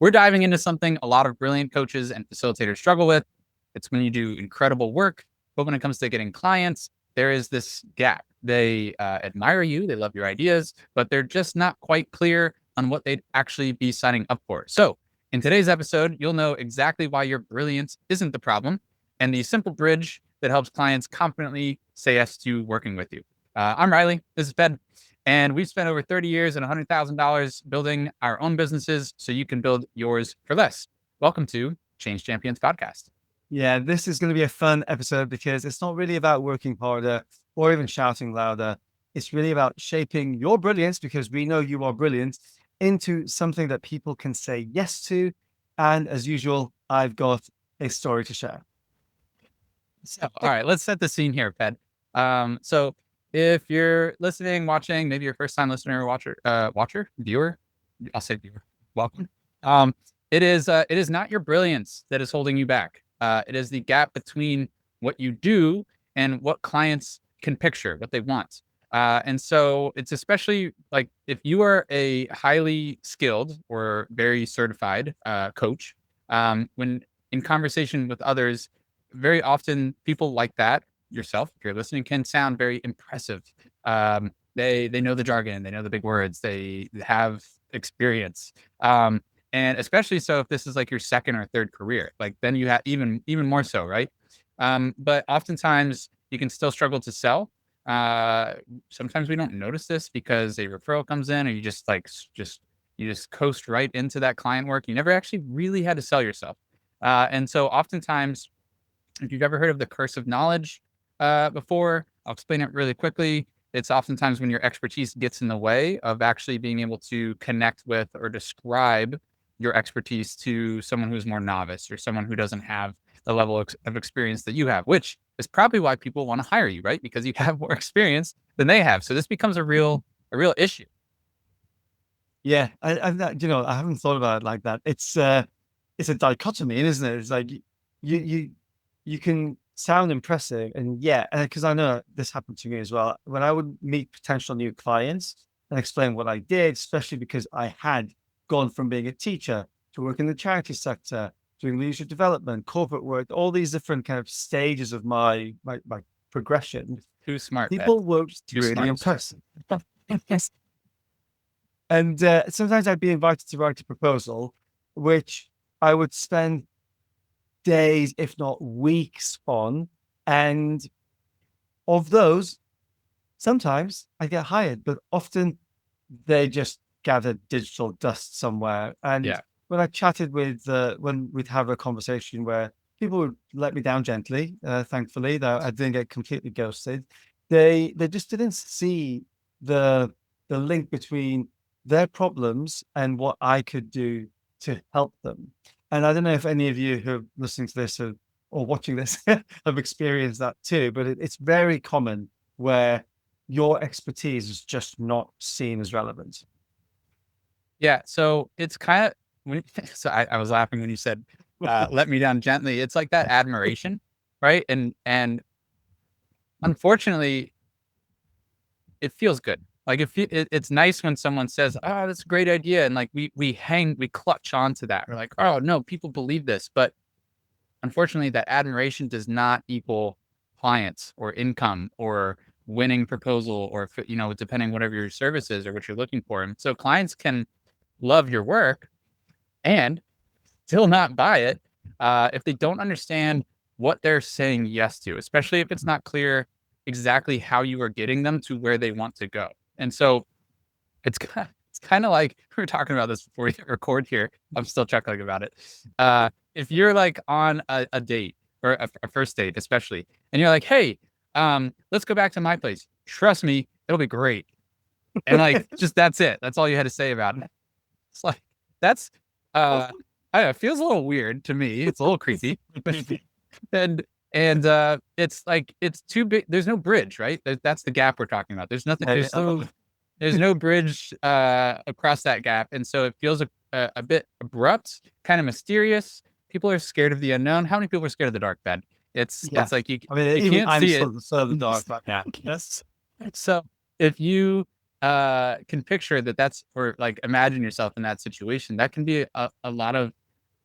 We're diving into something a lot of brilliant coaches and facilitators struggle with. It's when you do incredible work, but when it comes to getting clients, there is this gap. They admire you, they love your ideas, but they're just not quite clear on what they'd actually be signing up for. So, in today's episode, you'll know exactly why your brilliance isn't the problem and the simple bridge that helps clients confidently say yes to working with you. I'm Riley. This is Ped. And we've spent over 30 years and $100,000 building our own businesses so you can build yours for less. Welcome to Change Champions Podcast. Yeah, this is going to be a fun episode because it's not really about working harder or even shouting louder. It's really about shaping your brilliance, because we know you are brilliant, into something that people can say yes to. And as usual, I've got a story to share. So, all right, let's set the scene here, Ped. So if you're listening, watching, maybe your first time listener or viewer, I'll say viewer, welcome. It is not your brilliance that is holding you back. It is the gap between what you do and what clients can picture, what they want. And so it's especially like if you are a highly skilled or very certified coach, when in conversation with others, very often people like that, yourself, if you're listening, can sound very impressive. They know the jargon, they know the big words, they have experience. And especially so if this is like your second or third career, like then you have even more so, right? But oftentimes you can still struggle to sell. Sometimes we don't notice this because a referral comes in, or you just coast right into that client work. You never actually really had to sell yourself. And so oftentimes, if you've ever heard of the curse of knowledge before, I'll explain it really quickly. It's oftentimes when your expertise gets in the way of actually being able to connect with or describe your expertise to someone who's more novice or someone who doesn't have the level of experience that you have, which is probably why people want to hire you, right? Because you have more experience than they have. So this becomes a real issue. Yeah, I haven't thought about it like that. It's a dichotomy, isn't it? It's like you you can sound impressive, and yeah, because I know this happened to me as well. When I would meet potential new clients and explain what I did, especially because I had gone from being a teacher to work in the charity sector, doing leadership development, corporate work, all these different kind of stages of my progression. Too smart, Ped. People were Too really smart. impressed. And sometimes I'd be invited to write a proposal, which I would spend days, if not weeks, on. And of those, sometimes I get hired, but often they just gather digital dust somewhere. And Yeah. when I chatted with, when we'd have a conversation where people would let me down gently, thankfully, though I didn't get completely ghosted, they just didn't see the link between their problems and what I could do to help them. And I don't know if any of you who are listening to this or watching this have experienced that too, but it's very common where your expertise is just not seen as relevant. Yeah. So it's kind of, so I was laughing when you said, let me down gently. It's like that admiration, right? And unfortunately, it feels good. Like it's nice when someone says, "Oh, that's a great idea," and like we clutch onto that. We're like, "Oh no, people believe this," but unfortunately, that admiration does not equal clients or income or winning proposal or depending whatever your service is or what you're looking for. And so clients can love your work and still not buy it if they don't understand what they're saying yes to, especially if it's not clear exactly how you are getting them to where they want to go. And so it's kind of like we were talking about this before we record here. I'm still chuckling about it. If you're like on a date or a first date, especially, and you're like, "Hey, let's go back to my place. Trust me, it'll be great." And like, just that's it. That's all you had to say about it. It's like that's I don't know, it feels a little weird to me. It's a little creepy, and it's like it's too big. There's no bridge, right? That's the gap we're talking about. There's nothing. There's no bridge across that gap, and so it feels a bit abrupt, kind of mysterious. People are scared of the unknown. How many people are scared of the dark, Ben? It's like you I mean, you even can't I'm see it. still the dark, but yeah, yes. So if you can picture that or like imagine yourself in that situation, that can be a lot of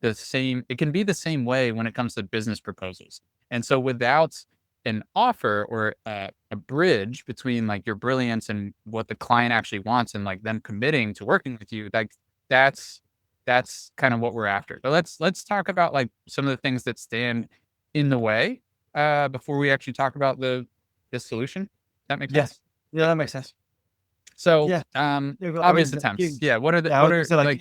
it can be the same way when it comes to business proposals. And so without an offer or a bridge between like your brilliance and what the client actually wants and like them committing to working with you, like that's that's kind of what we're after. But let's talk about like some of the things that stand in the way before we actually talk about the solution. That makes Yeah. sense. Yeah, that makes sense. So Yeah. Yeah, I obvious mean, attempts. Yeah. What are the yeah, I what was gonna are say, like, like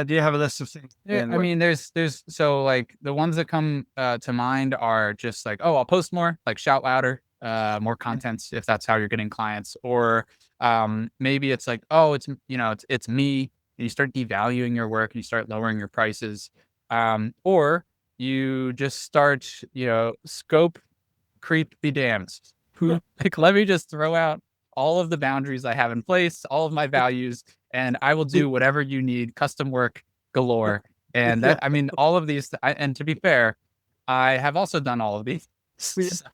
do you have a list of things yeah, in I what? mean, there's so like the ones that come to mind are just like, oh, I'll post more, like shout louder, more Yeah. content if that's how you're getting clients, or maybe it's like, oh, it's me, and you start devaluing your work and you start lowering your prices, or you just start, scope creep be damned. Who like let me just throw out all of the boundaries I have in place, all of my values, and I will do whatever you need, custom work galore. And Yeah. that I mean, all of these and to be fair, I have also done all of these. Yeah. So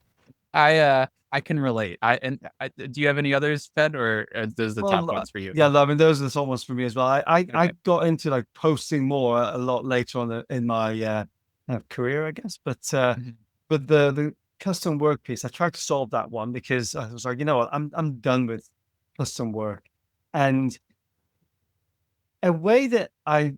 I can relate. Do you have any others, Fed, or those the top Well, ones for you? yeah, I mean, those are the sort of ones for me as well. I Okay. got into like posting more a lot later on in my kind of career, I guess. Mhm. But the custom work piece, I tried to solve that one because I was like, you know what, I'm done with custom work, and a way that I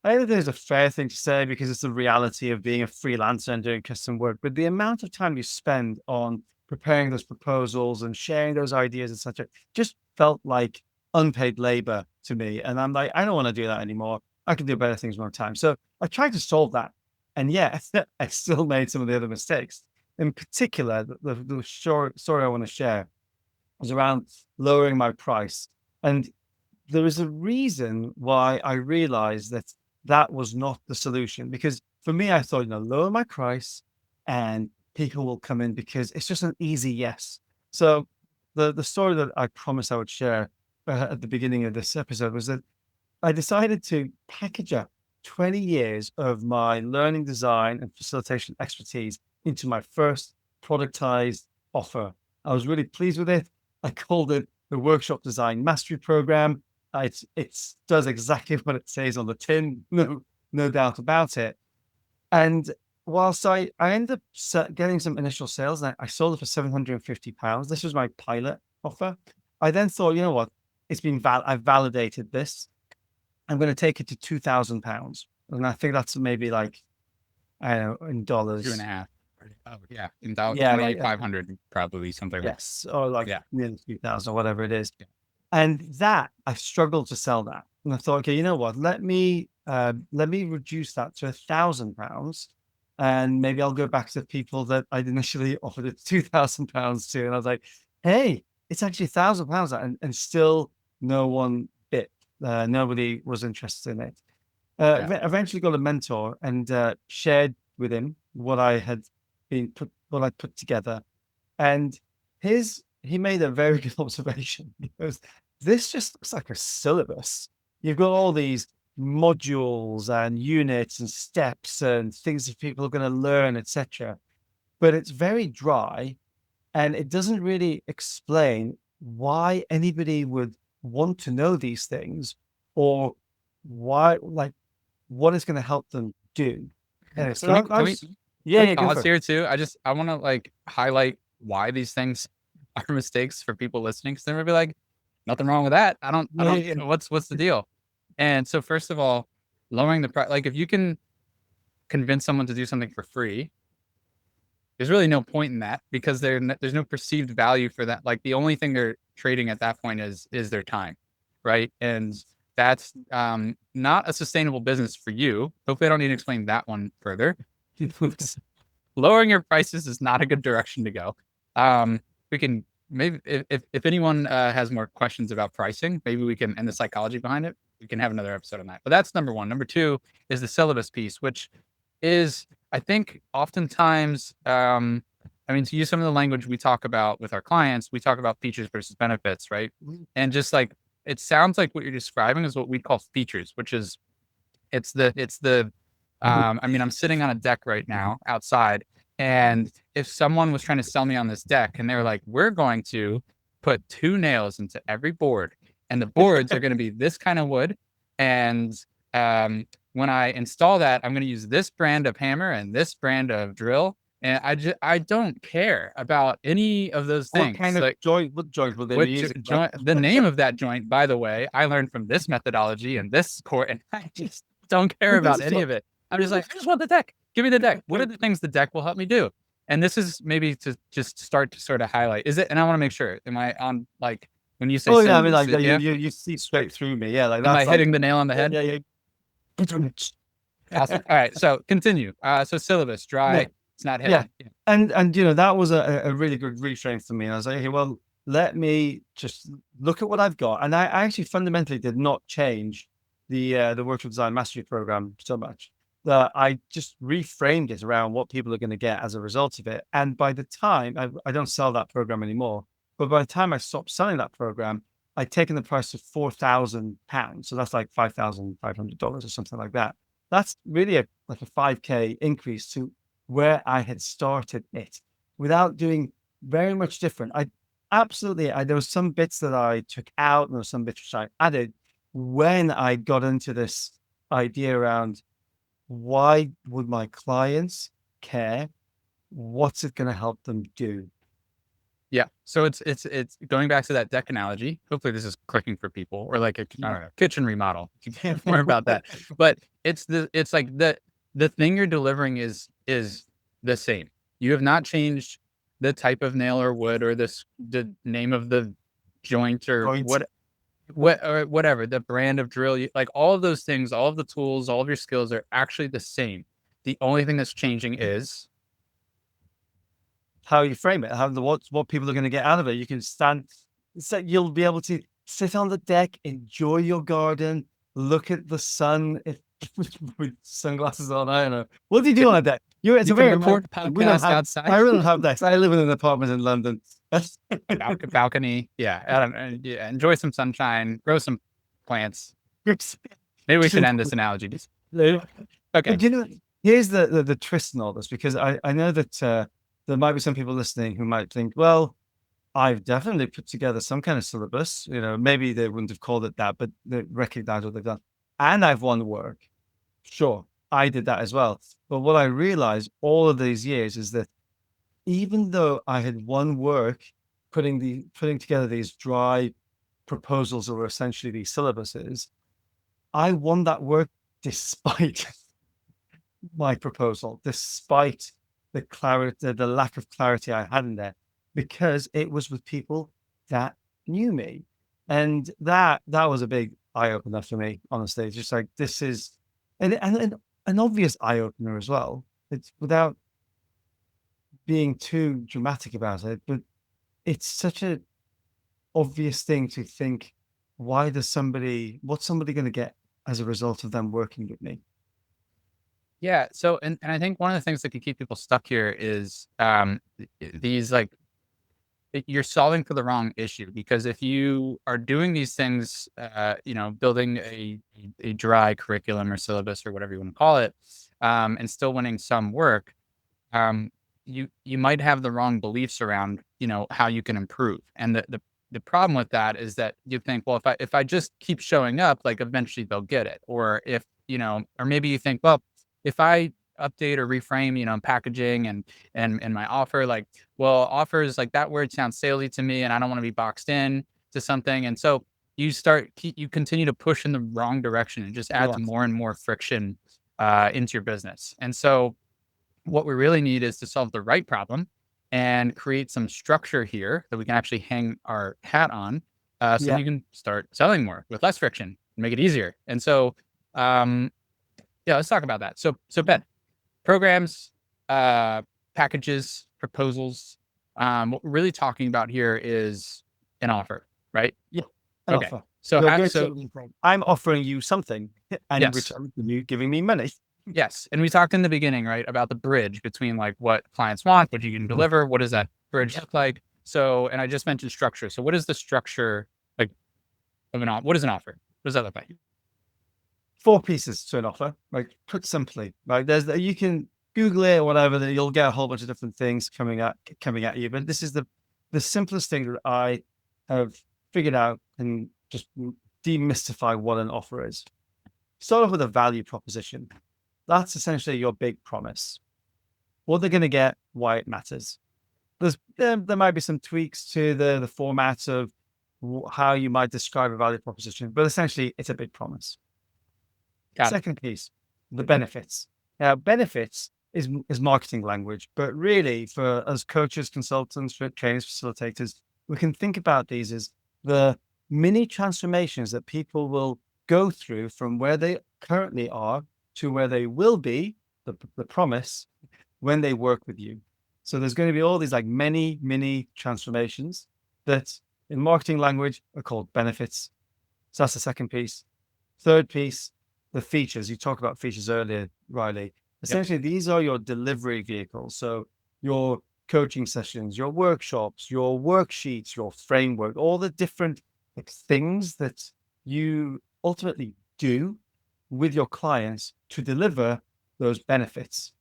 I don't think it's a fair thing to say because it's the reality of being a freelancer and doing custom work. But the amount of time you spend on preparing those proposals and sharing those ideas, etc., just felt like unpaid labor to me. And I'm like, I don't want to do that anymore. I can do better things more time. So I tried to solve that. And yeah, I still made some of the other mistakes. In particular, the short story I want to share was around lowering my price. And there is a reason why I realized that that was not the solution. Because for me, I thought, lower my price and people will come in because it's just an easy yes. So the story that I promised I would share at the beginning of this episode was that I decided to package up 20 years of my learning design and facilitation expertise into my first productized offer. I was really pleased with it. I called it the Workshop Design Mastery Program. It does exactly what it says on the tin, no doubt about it. And whilst I ended up getting some initial sales, and I sold it for £750. This was my pilot offer. I then thought, you know what? I've validated this. I'm going to take it to £2,000. And I think that's maybe like, I don't know, in Two and a dollars. half. Oh yeah, in Yeah, like, 2,500 probably something like yes, or like yeah. nearly 2,000 or whatever it is. Yeah. And that I struggled to sell that. And I thought, okay, you know what? Let me reduce that to £1,000. And maybe I'll go back to the people that I'd initially offered it £2,000 to. And I was like, hey, it's actually £1,000. And still no one bit. Nobody was interested in it. Yeah. Eventually got a mentor and shared with him what I'd put together. And he made a very good observation. He goes, this just looks like a syllabus. You've got all these modules and units and steps and things that people are going to learn, etc. But it's very dry and it doesn't really explain why anybody would want to know these things or why, like, what it's going to help them do. Anyway, Can so we I can we was, can yeah, we yeah, go pause for it. here too? I want to like highlight why these things are mistakes for people listening. Because they're gonna be like, nothing wrong with that. I Yeah, don't. yeah, What's the deal? And so first of all, lowering the price. Like if you can convince someone to do something for free, there's really no point in that because there's no perceived value for that. Like the only thing they're trading at that point is their time, right? And that's not a sustainable business for you. Hopefully, I don't need to explain that one further. Lowering your prices is not a good direction to go. We can maybe if anyone has more questions about pricing, maybe we can and the psychology behind it. We can have another episode on that. But that's number one. Number two is the syllabus piece, which is I think oftentimes, I mean, to use some of the language we talk about with our clients, we talk about features versus benefits, right? And just like it sounds like what you're describing is what we call features, which is it's the I mean, I'm sitting on a deck right now outside, and if someone was trying to sell me on this deck and they're like, we're going to put 2 nails into every board, and the boards are going to be this kind of wood. And when I install that, I'm going to use this brand of hammer and this brand of drill. And I don't care about any of those What things. kind of Like, joint? What joint will they be using? joint, the name of that joint, by the way, I learned from this methodology and this course, and I just don't care about any of it. I'm just like, I just want the deck. Give me the deck. What are the things the deck will help me do? And this is maybe to just start to sort of highlight. Is it? And I want to make sure. Am I on, like, when you say? Oh yeah, I mean, like yeah. you see straight through me. Yeah, like Am I that's hitting like, the nail on the head? yeah, yeah. Awesome. All right. So continue. So syllabus, dry. Yeah. It's not Yeah. hitting. And that was a really good reframe for me. And I was like, okay, well, let me just look at what I've got. And I actually fundamentally did not change the virtual design mastery program so much that I just reframed it around what people are going to get as a result of it. And by the time I don't sell that program anymore, but by the time I stopped selling that program, I'd taken the price to £4,000. So that's like $5,500 or something like that. That's really like a 5K increase to where I had started it without doing very much different. There was some bits that I took out and there were some bits which I added when I got into this idea around why would my clients care? What's it going to help them do? Yeah. So it's going back to that deck analogy. Hopefully this is clicking for people, or like a, I don't know, kitchen remodel. You can't more about that. But it's like the thing you're delivering is the same. You have not changed the type of nail or wood or the name of the joint or or whatever, the brand of drill. Like all of those things, all of the tools, all of your skills are actually the same. The only thing that's changing is how you frame it, what people are going to get out of it. You can you'll be able to sit on the deck, enjoy your garden, look at the sun with sunglasses on. I don't know. What do you do on a deck? It's you a can very record we don't podcast have, outside. I really don't have decks. I live in an apartment in London. Balcony. Yeah. I don't, yeah. Enjoy some sunshine, grow some plants. Maybe we should end this analogy. Okay. But here's the twist in all this, because I know that there might be some people listening who might think, well, I've definitely put together some kind of syllabus. Maybe they wouldn't have called it that, but they recognize what they've done. And I've won work. Sure, I did that as well. But what I realized all of these years is that even though I had won work putting together these dry proposals, or essentially these syllabuses, I won that work despite my proposal, despite the clarity, the lack of clarity I had in there, because it was with people that knew me. And that was a big eye opener for me, honestly. Just like, this is an obvious eye opener as well. It's without being too dramatic about it, but it's such an obvious thing to think, what's somebody going to get as a result of them working with me? Yeah. So, and I think one of the things that can keep people stuck here is these, like, you're solving for the wrong issue, because if you are doing these things, building a dry curriculum or syllabus or whatever you want to call it, and still winning some work, you might have the wrong beliefs around, how you can improve. And the problem with that is that you think, well, if I just keep showing up, like, eventually they'll get it. Or if, or maybe you think, well, if I update or reframe, packaging and my offer, like, well, offers, like, that word sounds salesy to me and I don't want to be boxed in to something. And so you continue to push in the wrong direction and just adds more and more friction into your business. And so what we really need is to solve the right problem and create some structure here that we can actually hang our hat on, so you can start selling more with less friction and make it easier. And so, let's talk about that. So Ben, programs, packages, proposals. What we're really talking about here is an offer, right? Yeah. Okay. Offer. So I'm offering you something, and in return, you giving me money. Yes. And we talked in the beginning, right, about the bridge between, like, what clients want, what you can deliver. What does that bridge look like? So, and I just mentioned structure. So what is the structure, like, of what is an offer? What does that look like? 4 pieces to an offer, like, put simply. Like, you can Google it or whatever, that you'll get a whole bunch of different things coming at you. But this is the simplest thing that I have figured out and just demystify what an offer is. Start off with a value proposition. That's essentially your big promise. What they're going to get, why it matters. There might be some tweaks to the format of how you might describe a value proposition, but essentially it's a big promise. Got it. Second piece, the benefits. Now, benefits is marketing language, but really for us coaches, consultants, for trainers, facilitators, we can think about these as the mini transformations that people will go through from where they currently are to where they will be, the promise, when they work with you. So there's going to be all these like mini transformations that in marketing language are called benefits. So that's the second piece. Third piece, the features. You talked about features earlier, Riley. Essentially, these are your delivery vehicles. So your coaching sessions, your workshops, your worksheets, your framework, all the different things that you ultimately do with your clients to deliver those benefits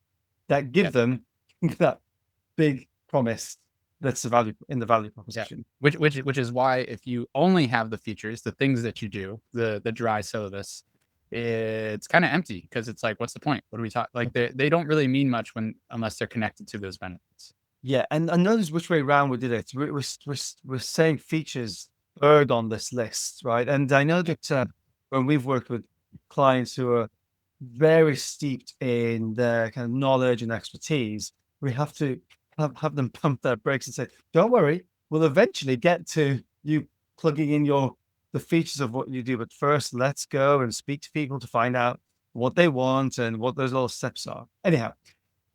that give them that big promise that's the value in the value proposition. Which is why if you only have the features, the things that you do, the dry syllabus, it's kind of empty because it's like, what's the point? What do we talk? Like they don't really mean much unless they're connected to those benefits. Yeah, and notice which way around we did it. We're saying features third on this list, right? And I know that when we've worked with clients who are very steeped in their kind of knowledge and expertise, we have to have them pump their brakes and say, "Don't worry, we'll eventually get to you plugging in the features of what you do. But first, let's go and speak to people to find out what they want and what those little steps are." Anyhow,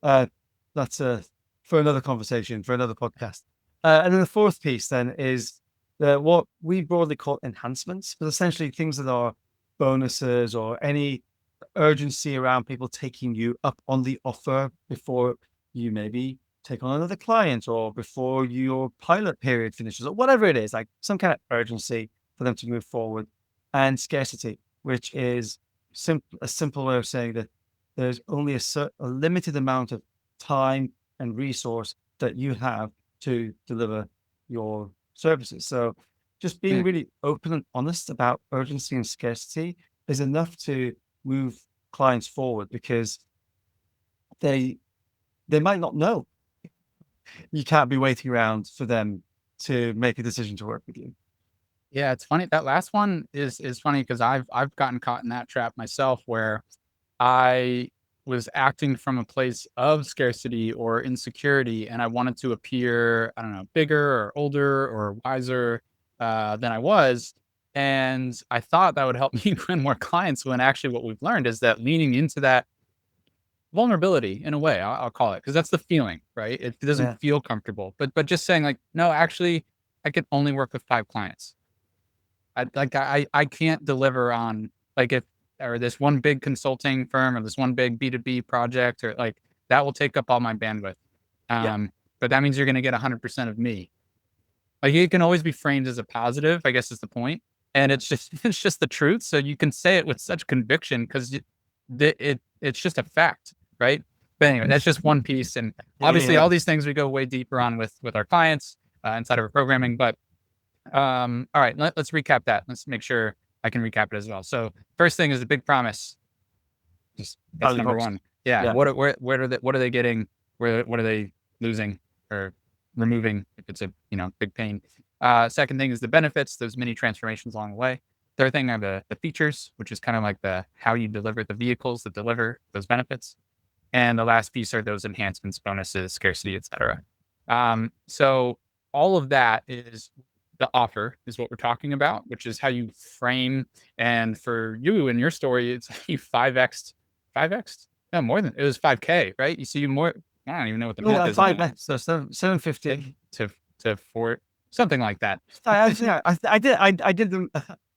that's for another conversation, for another podcast. And then the fourth piece then is what we broadly call enhancements, but essentially things that are bonuses or any urgency around people taking you up on the offer before you maybe take on another client or before your pilot period finishes or whatever it is, like some kind of urgency for them to move forward. And scarcity, which is a simple way of saying that there's only a limited amount of time and resource that you have to deliver your services. So just being really open and honest about urgency and scarcity is enough to move clients forward because they might not know. You can't be waiting around for them to make a decision to work with you. Yeah, it's funny. That last one is funny because I've gotten caught in that trap myself where I was acting from a place of scarcity or insecurity, and I wanted to appear, I don't know, bigger or older or wiser than I was. And I thought that would help me win more clients when actually what we've learned is that leaning into that vulnerability in a way, I'll call it, because that's the feeling, right? It doesn't feel comfortable. But just saying like, no, actually, I could only work with 5 clients. I can't deliver on like if or this one big consulting firm or this one big B2B project or like that will take up all my bandwidth. But that means you're going to get 100% of me. Like it can always be framed as a positive, I guess is the point. And it's just the truth. So you can say it with such conviction because it's just a fact, right? But anyway, that's just one piece. And obviously all these things we go way deeper on with our clients inside of our programming. But all right, let's recap that. Let's make sure I can recap it as well. So first thing is the big promise. That's number one. Yeah. What are they getting? What are they losing or removing if it's a big pain? Second thing is the benefits, those mini transformations along the way. Third thing are the features, which is kind of like the how you deliver the vehicles that deliver those benefits. And the last piece are those enhancements, bonuses, scarcity, etc. So all of that is the offer is what we're talking about, which is how you frame. And for you in your story, it's you 5x. No, more than it was 5K, right? You see more. I don't even know what the math is. 5x, so 750 to 4, something like that. I did the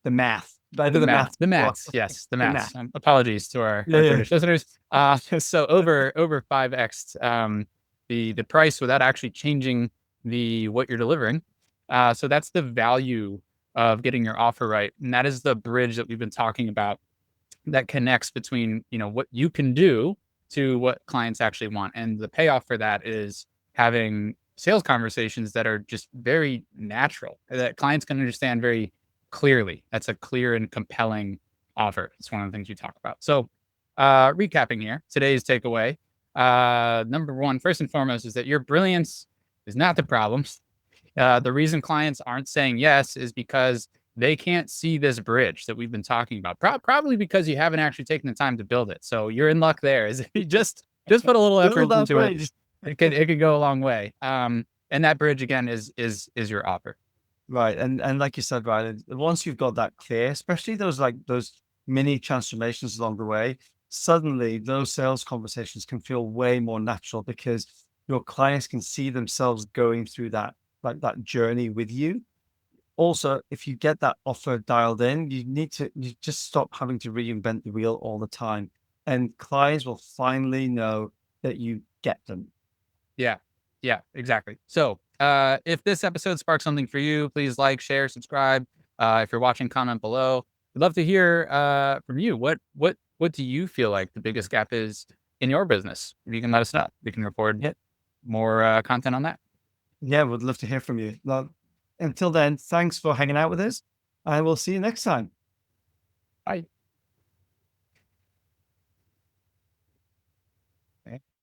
math. I did the math. The maths, yes, the maths. Apologies to our British listeners. So over 5x the price without actually changing what you're delivering. So that's the value of getting your offer right, and that is the bridge that we've been talking about that connects between what you can do to what clients actually want, and the payoff for that is having sales conversations that are just very natural, that clients can understand very clearly. That's a clear and compelling offer. It's one of the things we talk about. So, recapping here, today's takeaway. Number one, first and foremost, is that your brilliance is not the problem. The reason clients aren't saying yes is because they can't see this bridge that we've been talking about. Probably because you haven't actually taken the time to build it. So you're in luck there. Is if you just put a little Build effort that into it, bridge. it could go a long way. And that bridge again is your offer. Right. And like you said, right, once you've got that clear, especially those mini transformations along the way, suddenly those sales conversations can feel way more natural because your clients can see themselves going through that that journey with you. Also, if you get that offer dialed in, you just stop having to reinvent the wheel all the time. And clients will finally know that you get them. Yeah. Yeah, exactly. So, if this episode sparks something for you, please like, share, subscribe. If you're watching, comment below. We'd love to hear from you. What do you feel like the biggest gap is in your business? You can let us know. We can record Yeah. more content on that. Yeah, would love to hear from you. Well, until then, thanks for hanging out with us. I will see you next time. Bye.